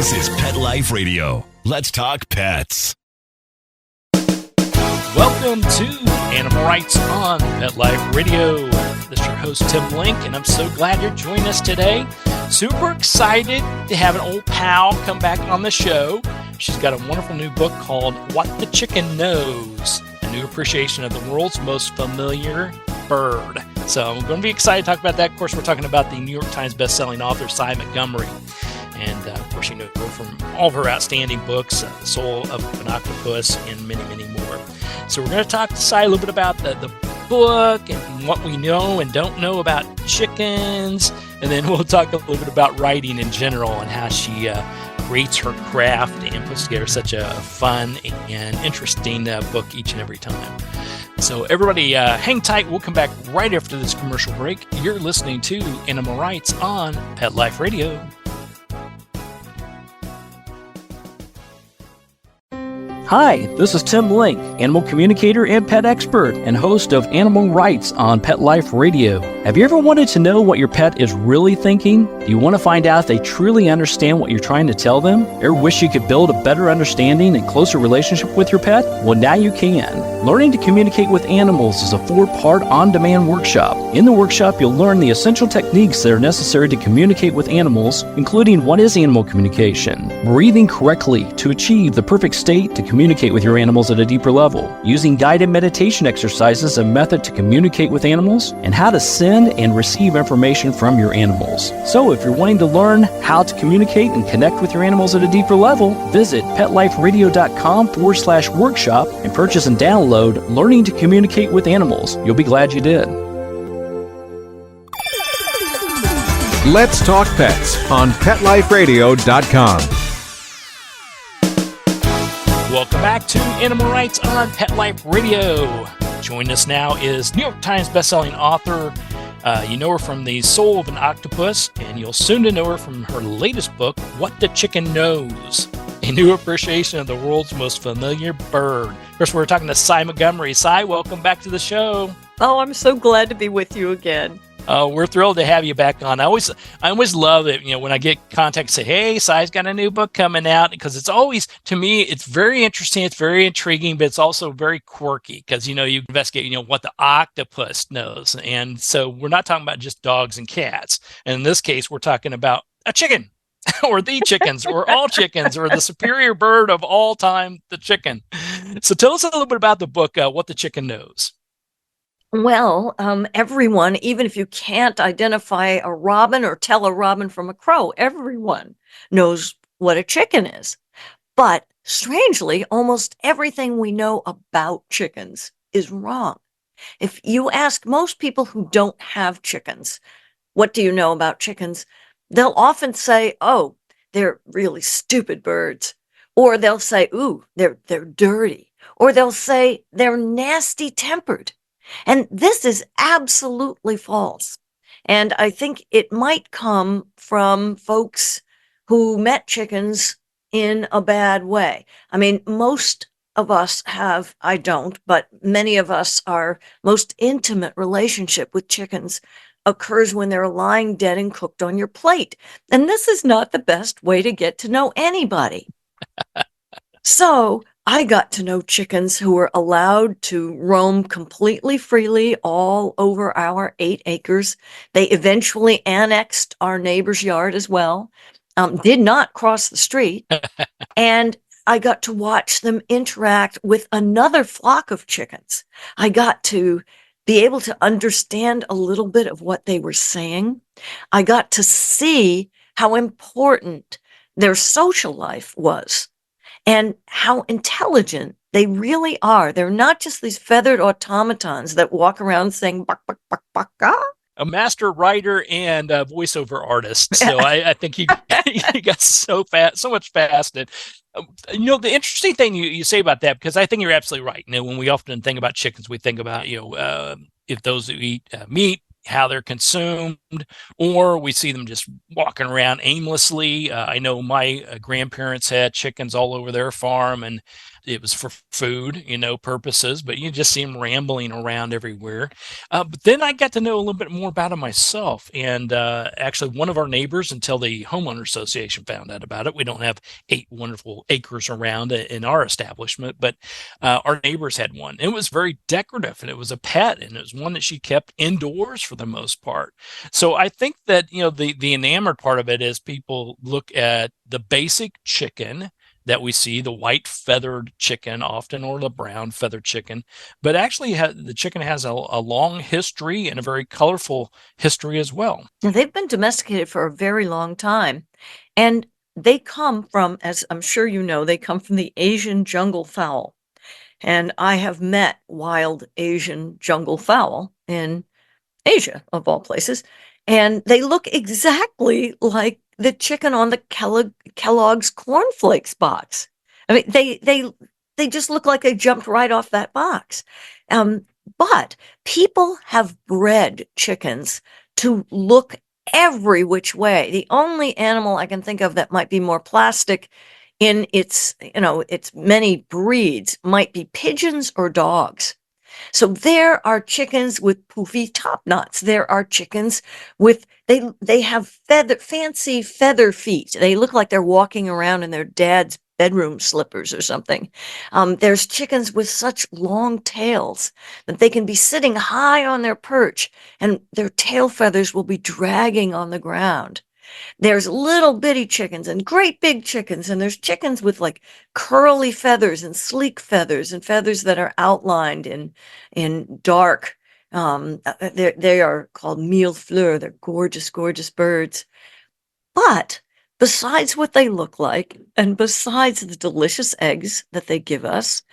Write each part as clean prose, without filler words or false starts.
This is Pet Life Radio. Let's talk pets. Welcome to Animal Rights on Pet Life Radio. This is your host, Tim Link, and I'm so glad you're joining us today. Super excited to have an old pal come back on the show. She's got a wonderful new book called What the Chicken Knows, a new appreciation of the world's most familiar bird. So I'm going to be excited to talk about that. Of course, we're talking about the New York Times bestselling author, Sy Montgomery. And, of course, you know her from all of her outstanding books, The Soul of an Octopus, and many, many more. So we're going to talk to Sy a little bit about the book and what we know and don't know about chickens. And then we'll talk a little bit about writing in general and how she creates her craft and puts together such a fun and interesting book each and every time. So everybody hang tight. We'll come back right after this commercial break. You're listening to Animal Rights on Pet Life Radio. Hi, this is Tim Link, animal communicator and pet expert and host of Animal Rights on Pet Life Radio. Have you ever wanted to know what your pet is really thinking? Do you want to find out if they truly understand what you're trying to tell them? Or wish you could build a better understanding and closer relationship with your pet? Well, now you can. Learning to Communicate with Animals is a 4-part on-demand workshop. In the workshop, you'll learn the essential techniques that are necessary to communicate with animals, including what is animal communication, breathing correctly to achieve the perfect state to communicate with your animals at a deeper level, using guided meditation exercises, a method to communicate with animals, and how to send and receive information from your animals. So if you're wanting to learn how to communicate and connect with your animals at a deeper level, visit petliferadio.com/workshop and purchase and download Learning to Communicate with Animals. You'll be glad you did. Let's Talk Pets on PetLifeRadio.com. Welcome back to Animal Rights on Pet Life Radio. Joining us now is New York Times bestselling author. You know her from The Soul of an Octopus, and you'll soon to know her from her latest book, What the Chicken Knows, a new appreciation of the world's most familiar bird. Of course, we're talking to Sy Montgomery. Sy, welcome back to the show. Oh, I'm so glad to be with you again. We're thrilled to have you back on. I always love it, when I get contact, say, hey, Sy's got a new book coming out, because it's always, to me, it's very interesting, it's very intriguing, but it's also very quirky, because, you investigate, what the octopus knows. And so we're not talking about just dogs and cats. And in this case, we're talking about a chicken, or the chickens, or all chickens, or the superior bird of all time, the chicken. So tell us a little bit about the book, What the Chicken Knows. Well, everyone, even if you can't identify a robin or tell a robin from a crow, everyone knows what a chicken is. But strangely, almost everything we know about chickens is wrong. If you ask most people who don't have chickens, what do you know about chickens? They'll often say, oh, they're really stupid birds. Or they'll say, ooh, they're dirty. Or they'll say they're nasty tempered. And this is absolutely false. And I think it might come from folks who met chickens in a bad way. I mean, most of us have, I don't, but many of us, our most intimate relationship with chickens occurs when they're lying dead and cooked on your plate. And this is not the best way to get to know anybody. So I got to know chickens who were allowed to roam completely freely all over our 8 acres. They eventually annexed our neighbor's yard as well, did not cross the street. And I got to watch them interact with another flock of chickens. I got to be able to understand a little bit of what they were saying. I got to see how important their social life was. And how intelligent they really are. They're not just these feathered automatons that walk around saying, buck, buck, buck, buck, ah. A master writer and a voiceover artist. So I think he got so much fast. And, the interesting thing you say about that, because I think you're absolutely right. When we often think about chickens, we think about, if those who eat meat, how they're consumed, or we see them just walking around aimlessly. I know my grandparents had chickens all over their farm, and it was for food, purposes, but you just see them rambling around everywhere. But then I got to know a little bit more about them myself. And actually, one of our neighbors, until the homeowner association found out about it, we don't have 8 wonderful acres around in our establishment, but our neighbors had one. It was very decorative, and it was a pet, and it was one that she kept indoors for the most part. So I think that the enamored part of it is people look at the basic chicken that we see, the white feathered chicken often, or the brown feathered chicken, but actually the chicken has a long history and a very colorful history as well. Now, they've been domesticated for a very long time, and they come from, as I'm sure you know, they come from the Asian jungle fowl. And I have met wild Asian jungle fowl in Asia, of all places, and they look exactly like the chicken on the Kellogg's cornflakes box. I mean, they just look like they jumped right off that box. Um, but people have bred chickens to look every which way. The only animal I can think of that might be more plastic in its many breeds might be pigeons or dogs. So there are chickens with poofy top knots. There are chickens with they have fancy feather feet. They look like they're walking around in their dad's bedroom slippers or something. There's chickens with such long tails that they can be sitting high on their perch and their tail feathers will be dragging on the ground. There's little bitty chickens and great big chickens, and there's chickens with like curly feathers and sleek feathers and feathers that are outlined in dark. They are called millefleurs. They're gorgeous, gorgeous birds. But besides what they look like, and besides the delicious eggs that they give us,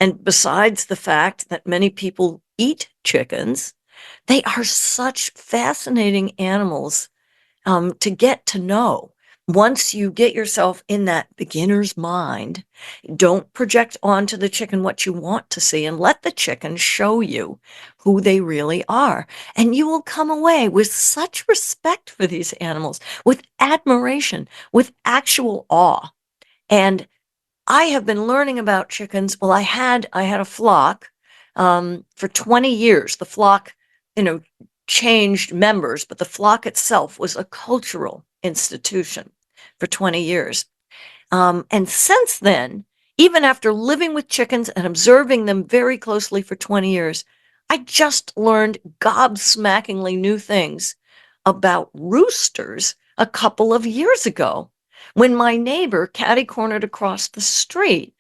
and besides the fact that many people eat chickens, they are such fascinating animals to get to know. Once you get yourself in that beginner's mind, don't project onto the chicken what you want to see and let the chicken show you who they really are. And you will come away with such respect for these animals, with admiration, with actual awe. And I have been learning about chickens. Well, I had a flock for 20 years. The flock, changed members, but the flock itself was a cultural institution for 20 years. And since then, even after living with chickens and observing them very closely for 20 years, I just learned gobsmackingly new things about roosters a couple of years ago when my neighbor, catty-cornered across the street,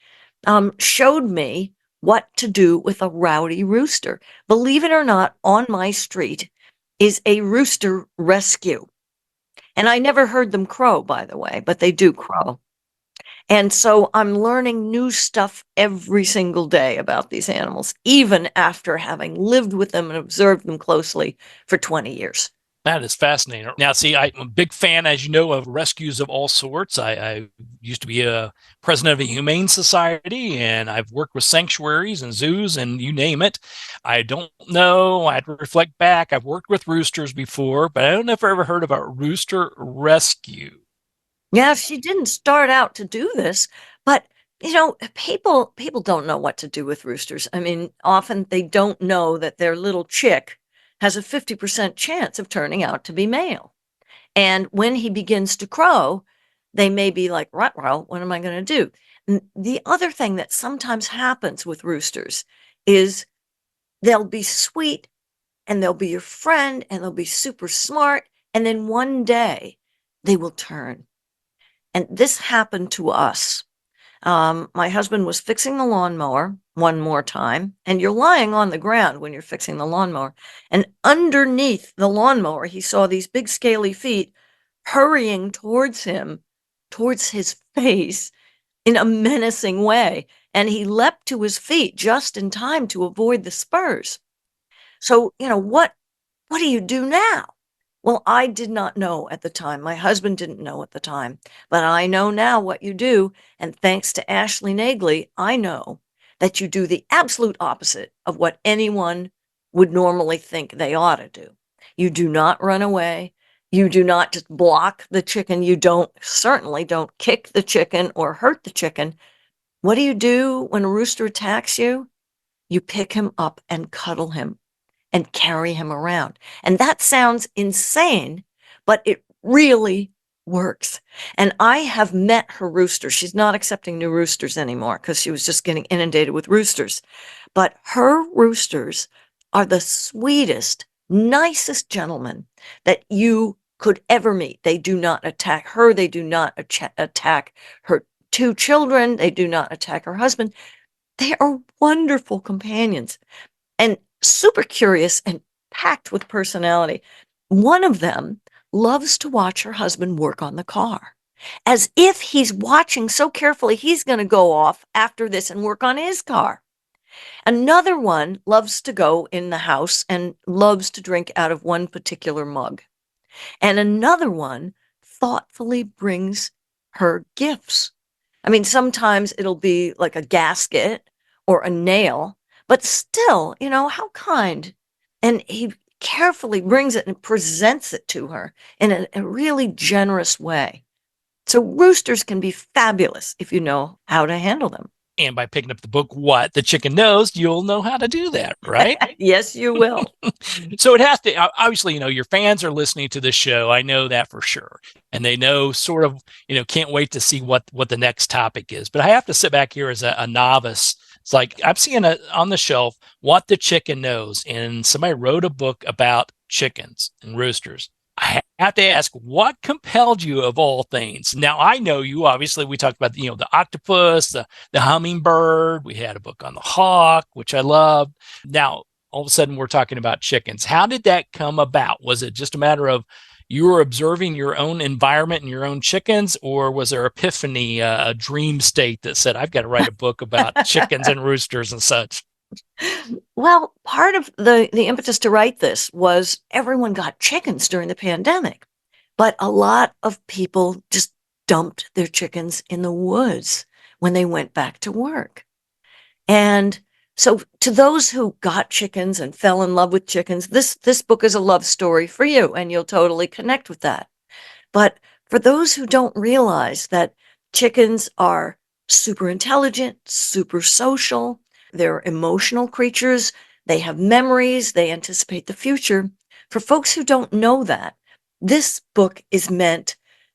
showed me what to do with a rowdy rooster. Believe it or not, on my street is a rooster rescue. And I never heard them crow, by the way, but they do crow. And so I'm learning new stuff every single day about these animals, even after having lived with them and observed them closely for 20 years. That is fascinating. Now, see, I'm a big fan, as you know, of rescues of all sorts. I used to be a president of a humane society, and I've worked with sanctuaries and zoos and you name it. I don't know. I had to reflect back. I've worked with roosters before, but I don't know if I ever heard about rooster rescue. Yeah, she didn't start out to do this, but people don't know what to do with roosters. I mean, often they don't know that their little chick has a 50% chance of turning out to be male. And when he begins to crow, they may be like, right, well, what am I going to do? And the other thing that sometimes happens with roosters is they'll be sweet and they'll be your friend and they'll be super smart. And then one day they will turn. And this happened to us. My husband was fixing the lawnmower one more time, and you're lying on the ground when you're fixing the lawnmower. And underneath the lawnmower, he saw these big scaly feet hurrying towards him, towards his face in a menacing way. And he leapt to his feet just in time to avoid the spurs. So, what do you do now? Well, I did not know at the time. My husband didn't know at the time, but I know now what you do. And thanks to Ashley Nagley, I know that you do the absolute opposite of what anyone would normally think they ought to do. You do not run away. You do not just block the chicken. You certainly don't kick the chicken or hurt the chicken. What do you do when a rooster attacks you? You pick him up and cuddle him and carry him around. And that sounds insane, but it really works. And I have met her rooster. She's not accepting new roosters anymore because she was just getting inundated with roosters. But her roosters are the sweetest, nicest gentlemen that you could ever meet. They do not attack her. They do not attack her two children. They do not attack her husband. They are wonderful companions and super curious and packed with personality. One of them loves to watch her husband work on the car, as if he's watching so carefully he's going to go off after this and work on his car. Another one loves to go in the house and loves to drink out of one particular mug. And another one thoughtfully brings her gifts. I mean, sometimes it'll be like a gasket or a nail, but still, how kind. And he carefully brings it and presents it to her in a really generous way. So roosters can be fabulous if you know how to handle them. And by picking up the book, What the Chicken Knows, you'll know how to do that, right? Yes, you will. So it has to, obviously, your fans are listening to this show. I know that for sure. And they know sort of, can't wait to see what the next topic is. But I have to sit back here as a novice. It's like I'm seeing on the shelf, What the Chicken Knows. And somebody wrote a book about chickens and roosters. I have to ask, what compelled you of all things? Now, I know you, obviously, we talked about, the octopus, the hummingbird. We had a book on the hawk, which I loved. Now, all of a sudden, we're talking about chickens. How did that come about? Was it just a matter of you were observing your own environment and your own chickens, or was there epiphany, a dream state that said, I've got to write a book about chickens and roosters and such? Well, part of the impetus to write this was everyone got chickens during the pandemic, but a lot of people just dumped their chickens in the woods when they went back to work. And so to those who got chickens and fell in love with chickens, this book is a love story for you, and you'll totally connect with that. But for those who don't realize that chickens are super intelligent, super social, they're emotional creatures. They have memories. They anticipate the future. For folks who don't know that, this book is meant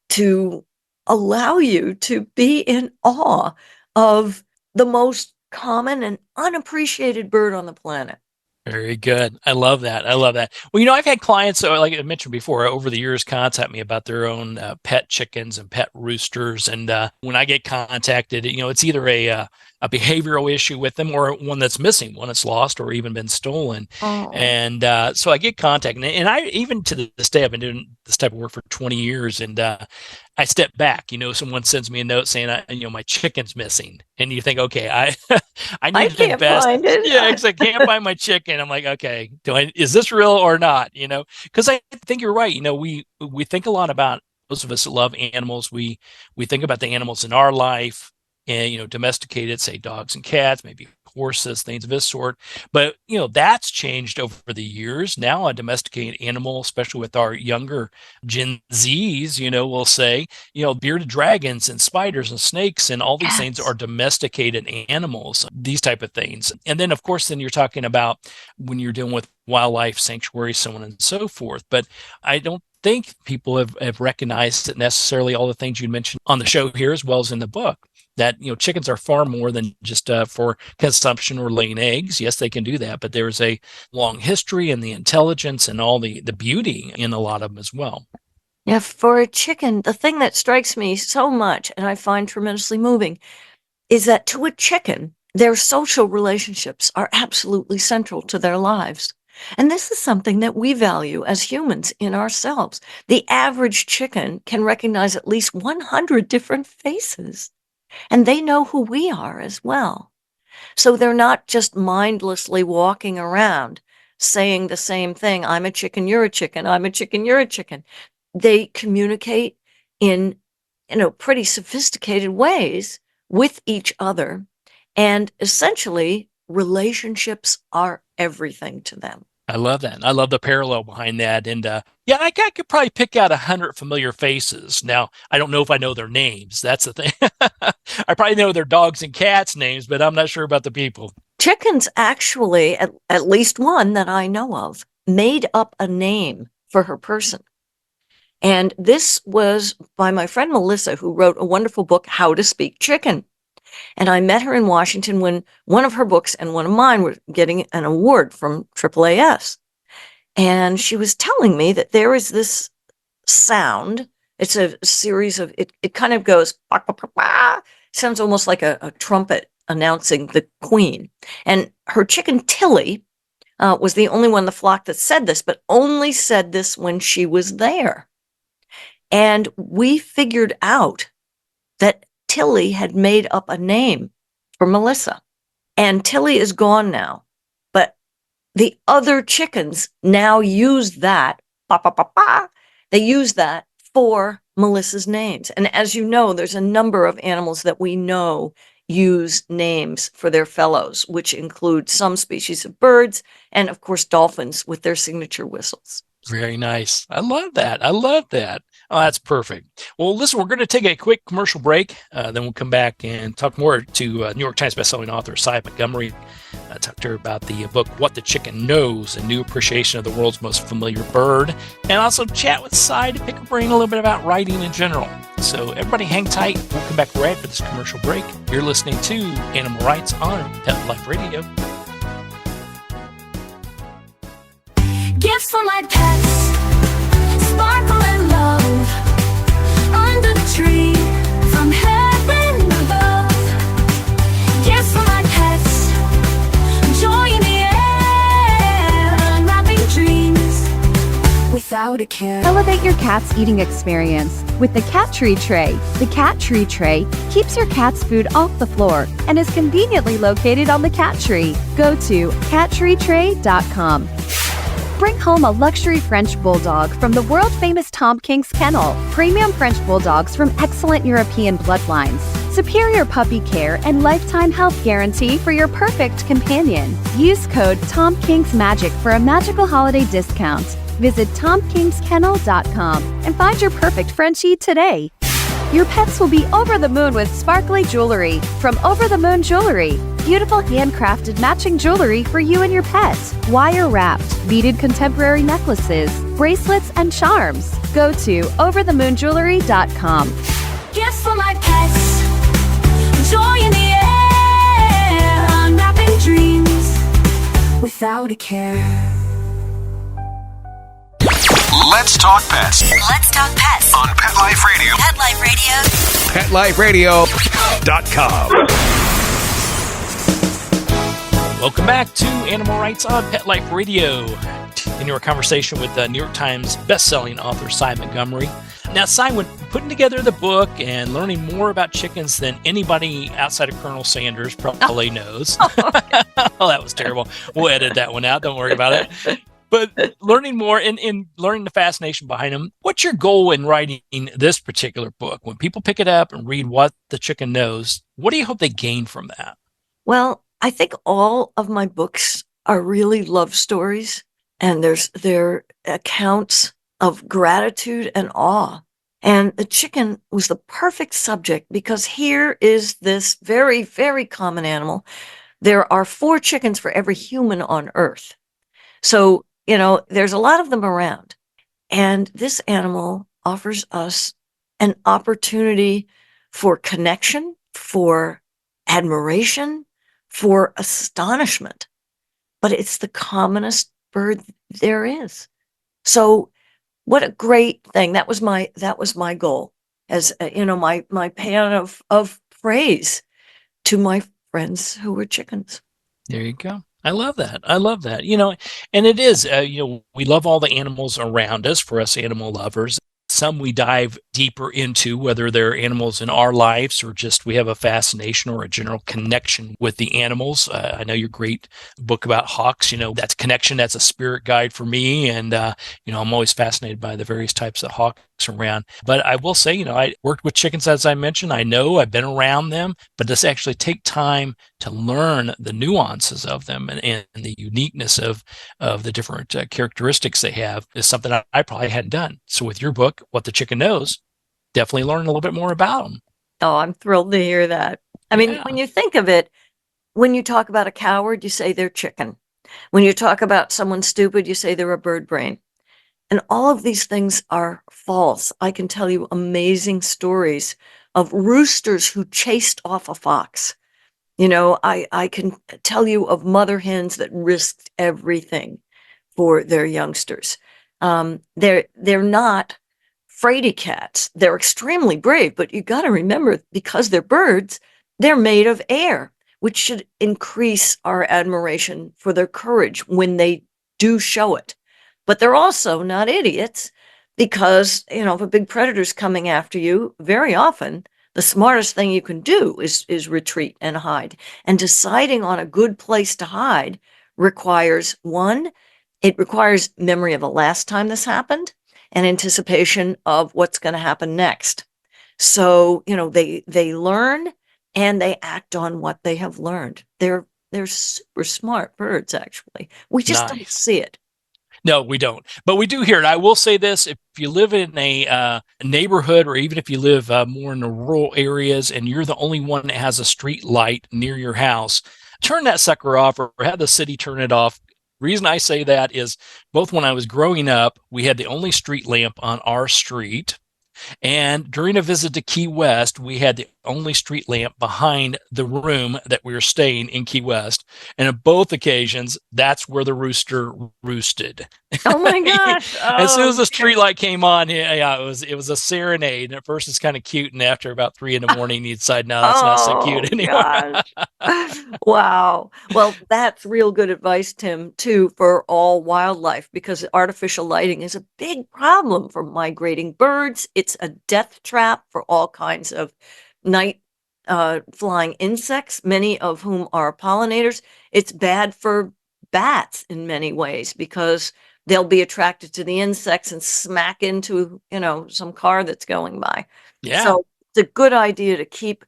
to allow you to be in awe of the most common and unappreciated bird on the planet. Very good. I love that. I love that. Well, I've had clients, like I mentioned before, over the years, contact me about their own pet chickens and pet roosters. And when I get contacted, it's either a behavioral issue with them or one that's missing, one that's lost or even been stolen. Oh. And so I get contacted. And I, even to this day, I've been doing this type of work for 20 years. And I step back, someone sends me a note saying, my chicken's missing. And you think, okay, I need to invest. Find it. Yeah, because I can't find my chicken. I'm like, okay, is this real or not? Because I think you're right. We think a lot about, most of us that love animals. We think about the animals in our life and, domesticated, say dogs and cats, maybe horses, things of this sort. But, that's changed over the years. Now a domesticated animal, especially with our younger Gen Zs, we'll say, bearded dragons and spiders and snakes and all these things are domesticated animals, these type of things. And then, of course, then you're talking about when you're dealing with wildlife sanctuaries, so on and so forth. But I don't think people have recognized that necessarily all the things you mentioned on the show here, as well as in the book, that, chickens are far more than just for consumption or laying eggs. Yes, they can do that, but there's a long history and the intelligence and all the beauty in a lot of them as well. Yeah, for a chicken, the thing that strikes me so much and I find tremendously moving is that to a chicken, their social relationships are absolutely central to their lives. And this is something that we value as humans in ourselves. The average chicken can recognize at least 100 different faces, and they know who we are as well. So they're not just mindlessly walking around saying the same thing. I'm a chicken, you're a chicken. I'm a chicken, you're a chicken. They communicate in, pretty sophisticated ways with each other. And essentially, relationships are everything to them. I love that. I love the parallel behind that. And yeah, I could probably pick out 100 familiar faces. Now, I don't know if I know their names. That's the thing. I probably know their dogs and cats names, but I'm not sure about the people. Chickens actually, at least one that I know of, made up a name for her person. And this was by my friend Melissa, who wrote a wonderful book, How to Speak Chicken. And I met her in Washington when one of her books and one of mine were getting an award from AAAS. And she was telling me that there is this sound. It's a series of, it kind of goes, bah, bah, bah, bah. Sounds almost like a trumpet announcing the queen. And her chicken Tilly was the only one in the flock that said this, but only said this when she was there. And we figured out that Tilly had made up a name for Melissa. And Tilly is gone now. But the other chickens now use that. Bah, bah, bah, bah. They use that for Melissa's names. And as you know, there's a number of animals that we know use names for their fellows, which include some species of birds and, of course, dolphins with their signature whistles. Very nice. I love that. I love that. Oh, that's perfect. Well, listen, we're going to take a quick commercial break. Then we'll come back and talk more to New York Times bestselling author Sy Montgomery. Talk to her about the book, What the Chicken Knows, a new appreciation of the world's most familiar bird. And also chat with Sy to pick her brain a little bit about writing in general. So everybody hang tight. We'll come back right after this commercial break. You're listening to Animal Rights on Pet Life Radio. Gifts for my pets, sparkle and love, under the tree, from heaven above. Gifts for my pets, joy in the air, unwrapping dreams, without a care. Elevate your cat's eating experience with the Cat Tree Tray. The Cat Tree Tray keeps your cat's food off the floor and is conveniently located on the cat tree. Go to cattreetray.com. Bring home a luxury French Bulldog from the world-famous Tom King's Kennel. Premium French Bulldogs from excellent European bloodlines. Superior puppy care and lifetime health guarantee for your perfect companion. Use code TomKingsMagic for a magical holiday discount. Visit TomKingsKennel.com and find your perfect Frenchie today. Your pets will be over the moon with sparkly jewelry from Over the Moon Jewelry. Beautiful handcrafted matching jewelry for you and your pet. Wire-wrapped, beaded contemporary necklaces, bracelets, and charms. Go to overthemoonjewelry.com. Gifts for my pets, joy in the air, unwrapping dreams, without a care. Let's talk pets Let's talk pets on Pet Life Radio. Pet Life Radio. PetLifeRadio.com. Welcome back to Animal Rights on Pet Life Radio. In your conversation with the New York Times bestselling author Sy Montgomery. Now, Sy, when putting together the book and learning more about chickens than anybody outside of Colonel Sanders probably knows. Oh, that was terrible. We'll edit that one out. Don't worry about it. But learning more and learning the fascination behind them, what's your goal in writing this particular book? When people pick it up and read What the Chicken Knows, what do you hope they gain from that? Well, I think all of my books are really love stories, and they're accounts of gratitude and awe. And the chicken was the perfect subject because here is this very, very common animal. There are 4 chickens for every human on Earth. So, there's a lot of them around. And this animal offers us an opportunity for connection, for admiration, for astonishment. But it's the commonest bird there is. So what a great thing. That was my goal as, my pan of praise to my friends who were chickens. There you go. I love that. I love that. And it is, we love all the animals around us, for us animal lovers. Some we dive deeper into, whether they're animals in our lives or just we have a fascination or a general connection with the animals. I know your great book about hawks, that's connection. That's a spirit guide for me. And, I'm always fascinated by the various types of hawks around. But I will say, I worked with chickens, as I mentioned. I know I've been around them, but to actually take time to learn the nuances of them and the uniqueness of the different characteristics they have is something I probably hadn't done. So with your book, What the Chicken Knows, definitely learn a little bit more about them. Oh, I'm thrilled to hear that. I mean, Yeah. when you think of it, when you talk about a coward, you say they're chicken. When you talk about someone stupid, you say they're a bird brain. And all of these things are false. I can tell you amazing stories of roosters who chased off a fox. I can tell you of mother hens that risked everything for their youngsters. They're not fraidy cats. They're extremely brave, but you got to remember, because they're birds, they're made of air, which should increase our admiration for their courage when they do show it. But they're also not idiots, because, if a big predator's coming after you, very often the smartest thing you can do is retreat and hide. And deciding on a good place to hide requires, one, it requires memory of the last time this happened and anticipation of what's going to happen next. So, they learn and they act on what they have learned. They're super smart birds, actually. We just don't Nice. see it. No, we don't. But we do hear it. I will say this: if you live in a neighborhood, or even if you live more in the rural areas, and you're the only one that has a street light near your house, turn that sucker off, or have the city turn it off. Reason I say that is, both when I was growing up, we had the only street lamp on our street. And during a visit to Key West, we had the only street lamp behind the room that we were staying in Key West. And on both occasions, that's where the rooster roosted. Oh my gosh. As soon as the Okay. street light came on, yeah, it was a serenade. And at first it's kind of cute. And after about 3 a.m, you decide, no, that's not so cute Oh anymore. gosh. Wow. Well, that's real good advice, Tim, too, for all wildlife, because artificial lighting is a big problem for migrating birds. It's a death trap for all kinds of night flying insects, many of whom are pollinators. It's bad for bats in many ways, because they'll be attracted to the insects and smack into, some car that's going by. Yeah. So it's a good idea to keep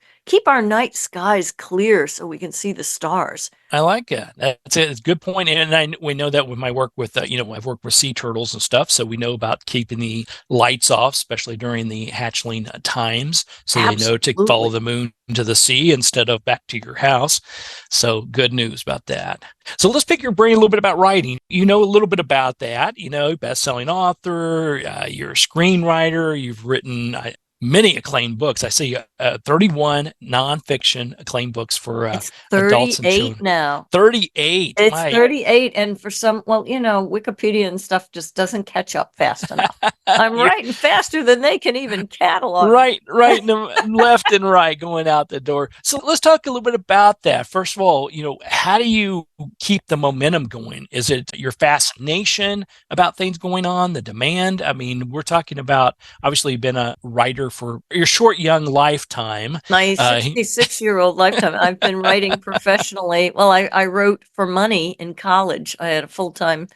our night skies clear so we can see the stars. I like it. It's a good point. And we know that with my work with, I've worked with sea turtles and stuff. So we know about keeping the lights off, especially during the hatchling times. So they know to follow Absolutely. the moon to the sea instead of back to your house. So good news about that. So let's pick your brain a little bit about writing. You know a little bit about that, best-selling author, you're a screenwriter, you've written many acclaimed books. I see 31 nonfiction acclaimed books for It's adults and 38 children. now. 38. It's My, 38, and for some, well, Wikipedia and stuff just doesn't catch up fast enough. I'm you're writing faster than they can even catalog. right, and left and right going out the door. So let's talk a little bit about that. First of all, how do you keep the momentum going? Is it your fascination about things going on, the demand? I mean, we're talking about, obviously you've been a writer for your short young lifetime. My 66-year-old lifetime, I've been writing professionally. Well, I wrote for money in college. I had a full-time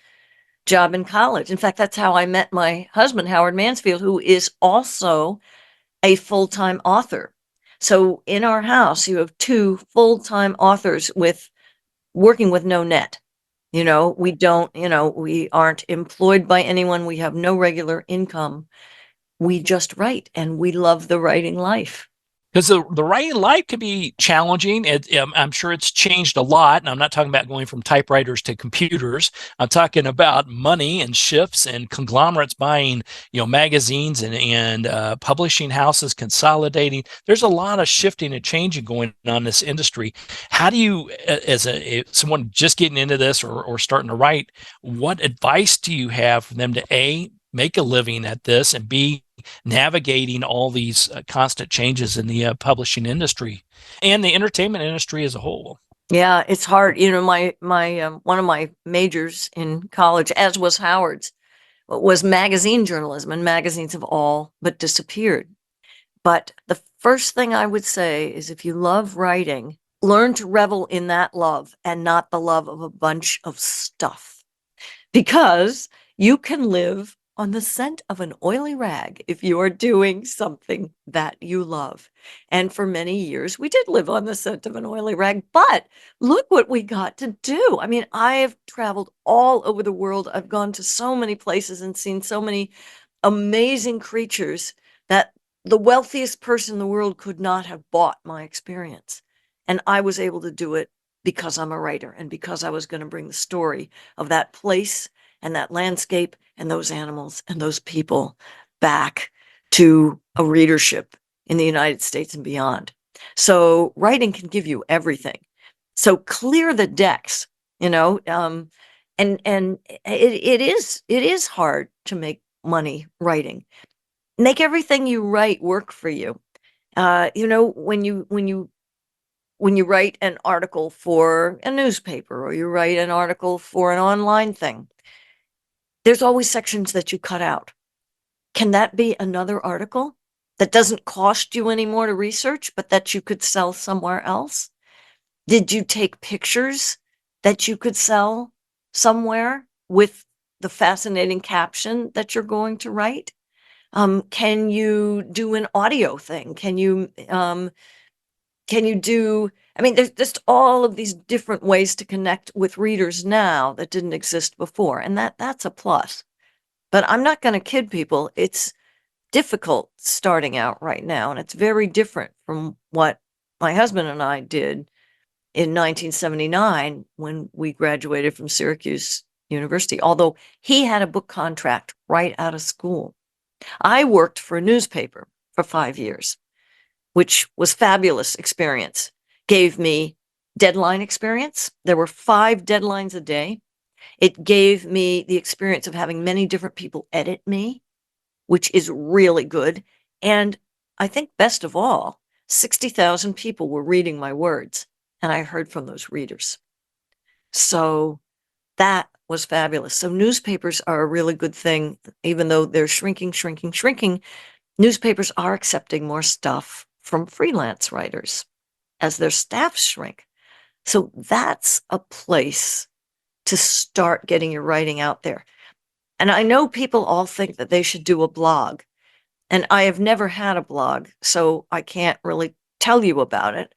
job in college. In fact, that's how I met my husband, Howard Mansfield, who is also a full-time author. So in our house, you have two full-time authors working with no net. We don't, we aren't employed by anyone. We have no regular income. We just write, and we love the writing life. Because the writing life can be challenging. I'm sure it's changed a lot. And I'm not talking about going from typewriters to computers. I'm talking about money and shifts and conglomerates buying, magazines and publishing houses consolidating. There's a lot of shifting and changing going on in this industry. How do you, as someone just getting into this or starting to write, what advice do you have for them to A, make a living at this, and B, navigating all these constant changes in the publishing industry and the entertainment industry as a whole? Yeah, it's hard. My one of my majors in college, as was Howard's, was magazine journalism, and magazines have all but disappeared. But the first thing I would say is, if you love writing, learn to revel in that love and not the love of a bunch of stuff, because you can live on the scent of an oily rag if you are doing something that you love. And for many years, we did live on the scent of an oily rag, but look what we got to do. I mean, I've traveled all over the world. I've gone to so many places and seen so many amazing creatures that the wealthiest person in the world could not have bought my experience. And I was able to do it because I'm a writer and because I was going to bring the story of that place and that landscape and those animals and those people back to a readership in the United States and beyond. So writing can give you everything. So clear the decks, and it is hard to make money writing. Make everything you write work for you. When you write an article for a newspaper or you write an article for an online thing, there's always sections that you cut out. Can that be another article that doesn't cost you any more to research, but that you could sell somewhere else? Did you take pictures that you could sell somewhere with the fascinating caption that you're going to write? Can you do an audio thing? Can you do, I mean, there's just all of these different ways to connect with readers now that didn't exist before. And that's a plus. But I'm not going to kid people. It's difficult starting out right now. And it's very different from what my husband and I did in 1979 when we graduated from Syracuse University, although he had a book contract right out of school. I worked for a newspaper for 5 years, which was fabulous experience. Gave me deadline experience. There were 5 deadlines a day. It gave me the experience of having many different people edit me, which is really good. And I think best of all, 60,000 people were reading my words, and I heard from those readers. So that was fabulous. So newspapers are a really good thing, even though they're shrinking. Newspapers are accepting more stuff from freelance writers as their staffs shrink. So that's a place to start getting your writing out there. And I know people all think that they should do a blog, and I have never had a blog, so I can't really tell you about it.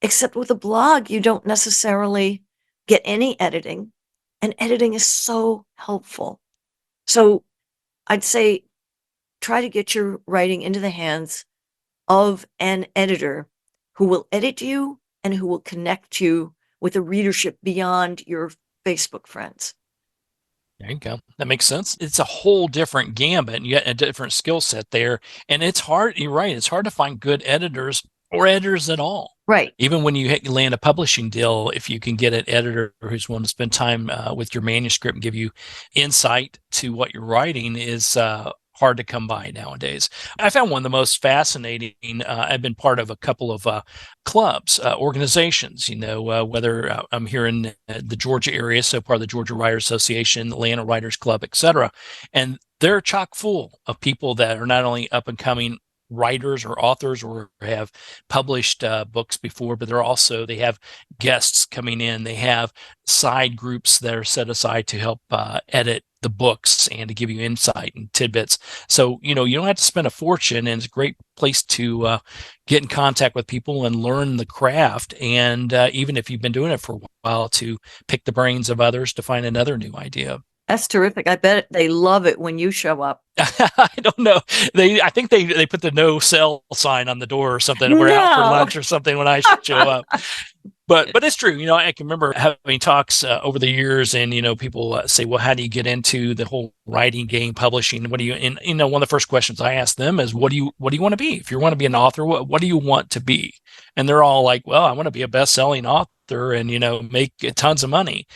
Except with a blog, you don't necessarily get any editing, and editing is so helpful. So I'd say try to get your writing into the hands of an editor who will edit you and who will connect you with a readership beyond your Facebook friends. There you go. That makes sense. It's a whole different gambit. And you get a different skill set there. And it's hard. You're right. It's hard to find good editors or editors at all. Right. Even when you land a publishing deal, if you can get an editor who's willing to spend time with your manuscript and give you insight to what you're writing is hard to come by nowadays. I found one of the most fascinating. I've been part of a couple of clubs, organizations, whether I'm here in the Georgia area, so part of the Georgia Writers Association, Atlanta Writers Club, etc. And they're chock full of people that are not only up and coming writers or authors or have published books before, but they have guests coming in. They have side groups that are set aside to help edit the books and to give you insight and tidbits. So, you don't have to spend a fortune, and it's a great place to get in contact with people and learn the craft. And even if you've been doing it for a while, to pick the brains of others to find another new idea. That's terrific. I bet they love it when you show up. I don't know. I think they put the no sell sign on the door or something. We're out for lunch or something when I show up. But it's true. I can remember having talks over the years, and people say, "Well, how do you get into the whole writing game, publishing? What do you?" And one of the first questions I ask them is, "What do you want to be? If you want to be an author, what do you want to be?" And they're all like, "Well, I want to be a best-selling author and make tons of money."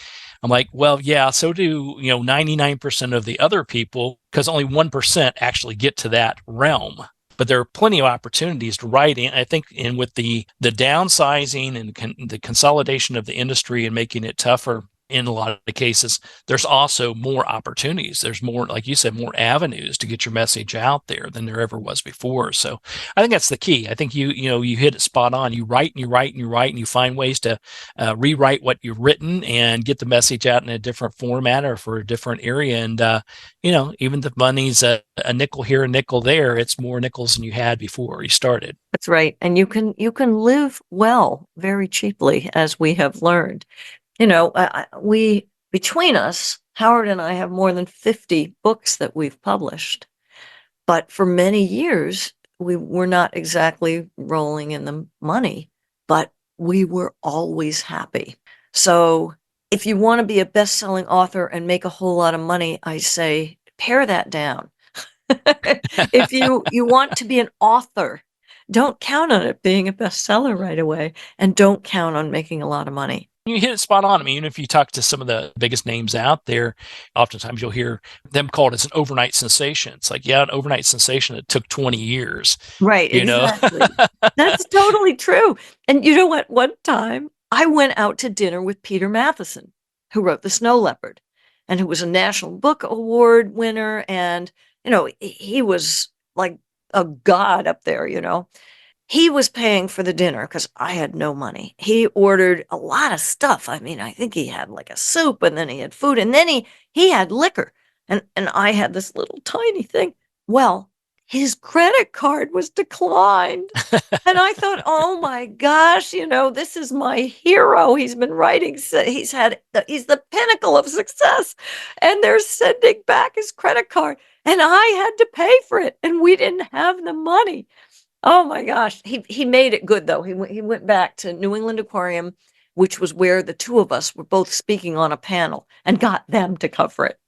I'm like, well, yeah, so do 99% of the other people, because only 1% actually get to that realm. But there are plenty of opportunities to write in. I think, and with the downsizing and the consolidation of the industry and making it tougher in a lot of the cases, there's also more opportunities. There's more, like you said, more avenues to get your message out there than there ever was before. So I think that's the key. I think you hit it spot on. You write and you write and you write, and you find ways to rewrite what you've written and get the message out in a different format or for a different area. And even the money's a nickel here, a nickel there, it's more nickels than you had before you started. That's right. And you can live well very cheaply, as we have learned. We, between us, Howard and I have more than 50 books that we've published. But for many years, we were not exactly rolling in the money, but we were always happy. So if you want to be a best-selling author and make a whole lot of money, I say pare that down. If you want to be an author, don't count on it being a bestseller right away, and don't count on making a lot of money. You hit it spot on. I mean, even if you talk to some of the biggest names out there, oftentimes you'll hear them called as an overnight sensation. It's like, yeah, an overnight sensation that took 20 years. Right, exactly. That's totally true. And you know what? One time I went out to dinner with Peter Matheson, who wrote The Snow Leopard, and who was a National Book Award winner. And, he was like a god up there, He was paying for the dinner because I had no money. He ordered a lot of stuff. I mean, I think he had like a soup, and then he had food, and then he had liquor. And I had this little tiny thing. Well, his credit card was declined. And I thought, oh my gosh, this is my hero. He's been writing, he's the pinnacle of success. And they're sending back his credit card. And I had to pay for it. And we didn't have the money. Oh my gosh. He made it good though. He went back to New England Aquarium, which was where the two of us were both speaking on a panel, and got them to cover it.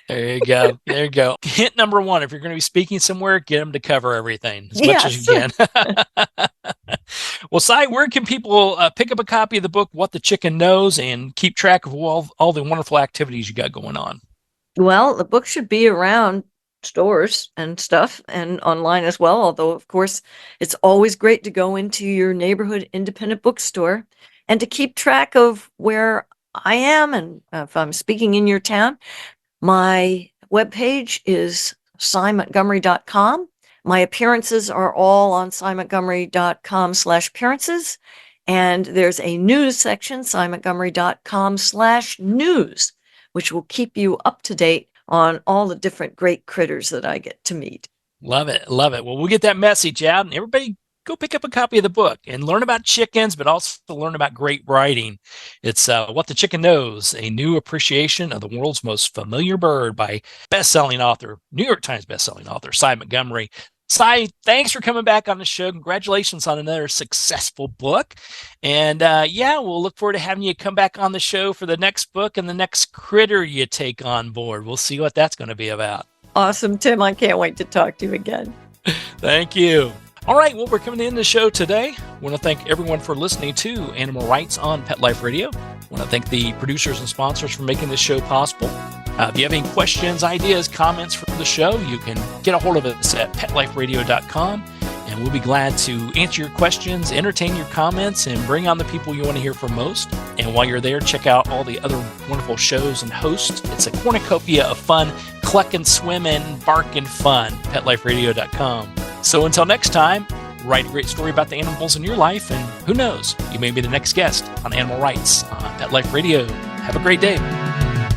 There you go. There you go. Hint number one, if you're going to be speaking somewhere, get them to cover everything as much as you can. Well, Sy, where can people pick up a copy of the book, What the Chicken Knows, and keep track of all the wonderful activities you got going on? Well, the book should be around stores and stuff, and online as well. Although, of course, it's always great to go into your neighborhood independent bookstore and to keep track of where I am, and if I'm speaking in your town. My webpage is symontgomery.com. My appearances are all on symontgomery.com/appearances. And there's a news section, symontgomery.com/news, which will keep you up to date on all the different great critters that I get to meet. Love it. Love it. Well, we'll get that message out, and everybody go pick up a copy of the book and learn about chickens, but also learn about great writing. It's What the Chicken Knows, a new appreciation of the world's most familiar bird by best-selling author, New York Times best-selling author, Sy Montgomery. Sy, thanks for coming back on the show. Congratulations on another successful book. And we'll look forward to having you come back on the show for the next book and the next critter you take on board. We'll see what that's going to be about. Awesome, Tim. I can't wait to talk to you again. Thank you. All right, well, we're coming to the end of the show today. I want to thank everyone for listening to Animal Rights on Pet Life Radio. I want to thank the producers and sponsors for making this show possible. If you have any questions, ideas, comments for the show, you can get a hold of us at petliferadio.com, and we'll be glad to answer your questions, entertain your comments, and bring on the people you want to hear from most. And while you're there, check out all the other wonderful shows and hosts. It's a cornucopia of fun, clucking, swimming, barking fun, petliferadio.com. So until next time, write a great story about the animals in your life, and who knows, you may be the next guest on Animal Rights on Pet Life Radio. Have a great day.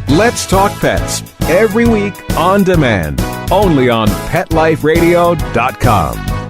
Let's Talk Pets, every week on demand, only on PetLifeRadio.com.